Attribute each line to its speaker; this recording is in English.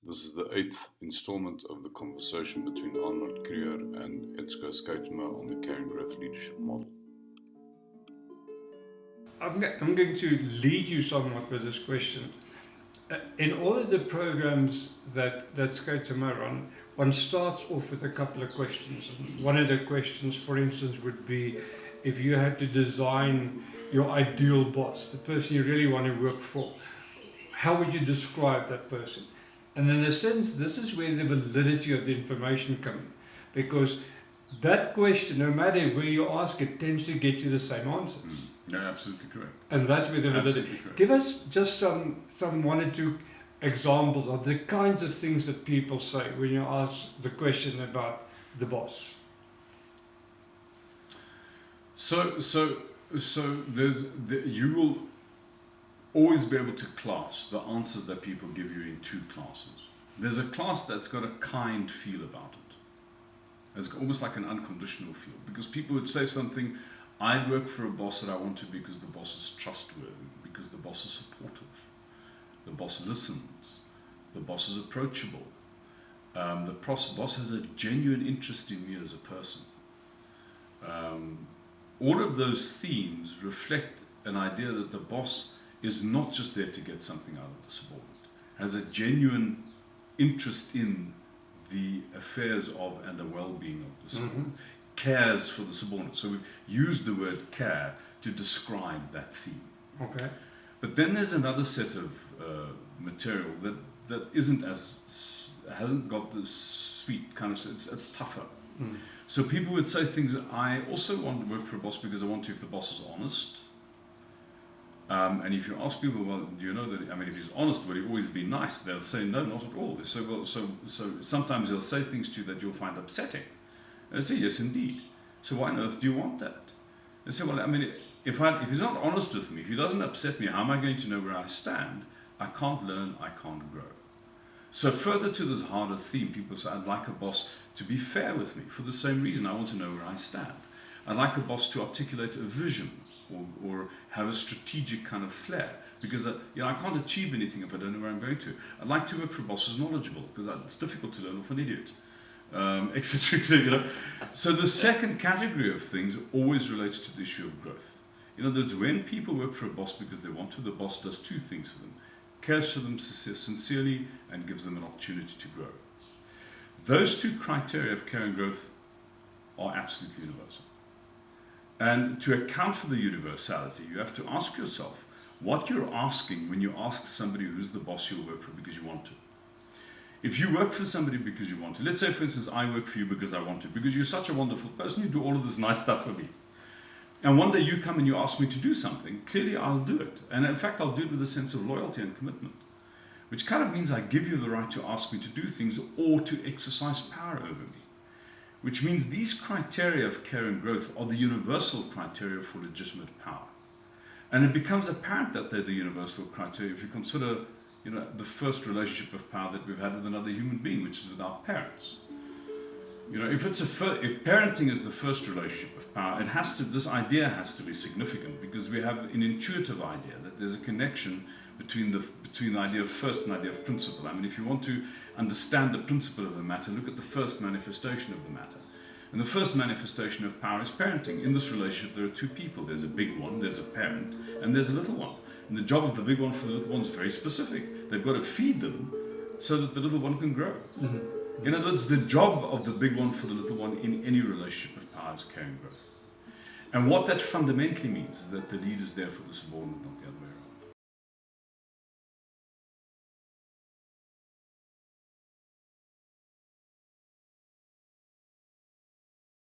Speaker 1: This is the eighth installment of the conversation between Armand, Kruger and Etsko Schuitema on the Care and Growth Leadership Model.
Speaker 2: I'm going to lead you somewhat with this question. In all of the programs that Schuitema run, one starts off with a couple of questions. And one of the questions, for instance, would be if you had to design your ideal boss, the person you really want to work for, how would you describe that person? And in a sense, this is where the validity of the information comes in. Because that question, no matter where you ask it, tends to get you the same answers.
Speaker 1: No, absolutely correct.
Speaker 2: And that's where the validity. Give us just some one or two examples of the kinds of things that people say when you ask the question about the boss.
Speaker 1: So you will always be able to class the answers that people give you in two classes. There's a class that's got a kind feel about it. It's almost like an unconditional feel, because people would say something, I'd work for a boss that I want to because the boss is trustworthy, because the boss is supportive, the boss listens, the boss is approachable, the boss has a genuine interest in me as a person. All of those themes reflect an idea that the boss is not just there to get something out of the subordinate, has a genuine interest in the affairs of and the well-being of the subordinate, cares for the subordinate. So we've used the word care to describe that theme.
Speaker 2: Okay.
Speaker 1: But then there's another set of material that isn't hasn't got this sweet kind of, it's tougher. So people would say things, I also want to work for a boss because I want to if the boss is honest. And if you ask people, well, do you know that, I mean, if he's honest, will he always be nice? They'll say, no, not at all. So, well, so sometimes they'll say things to you that you'll find upsetting. And I say, yes, indeed. So why on earth do you want that? They say, well, I mean, if he's not honest with me, if he doesn't upset me, how am I going to know where I stand? I can't learn, I can't grow. So further to this harder theme, people say, I'd like a boss to be fair with me for the same reason. I want to know where I stand. I'd like a boss to articulate a vision or have a strategic kind of flair, because I can't achieve anything if I don't know where I'm going to. I'd like to work for a boss who's knowledgeable, because it's difficult to learn off an idiot, etc., etc. So the second category of things always relates to the issue of growth. In other words, when people work for a boss because they want to, the boss does two things for them: cares for them sincerely and gives them an opportunity to grow. Those two criteria of care and growth are absolutely universal. And to account for the universality, you have to ask yourself what you're asking when you ask somebody who's the boss you'll work for because you want to. If you work for somebody because you want to, let's say, for instance, I work for you because I want to, because you're such a wonderful person, you do all of this nice stuff for me. And one day you come and you ask me to do something, clearly I'll do it. And in fact, I'll do it with a sense of loyalty and commitment, which kind of means I give you the right to ask me to do things or to exercise power over me. Which means these criteria of care and growth are the universal criteria for legitimate power. And it becomes apparent that they're the universal criteria if you consider, the first relationship of power that we've had with another human being, which is with our parents. If parenting is the first relationship of power, this idea has to be significant, because we have an intuitive idea that there's a connection between the idea of first and the idea of principle. I mean, if you want to understand the principle of a matter, look at the first manifestation of the matter. And the first manifestation of power is parenting. In this relationship, there are two people. There's a big one, there's a parent, and there's a little one. And the job of the big one for the little one is very specific. They've got to feed them so that the little one can grow. In other words, the job of the big one for the little one in any relationship of power is care and growth. And what that fundamentally means is that the lead is there for the subordinate, not the other way around.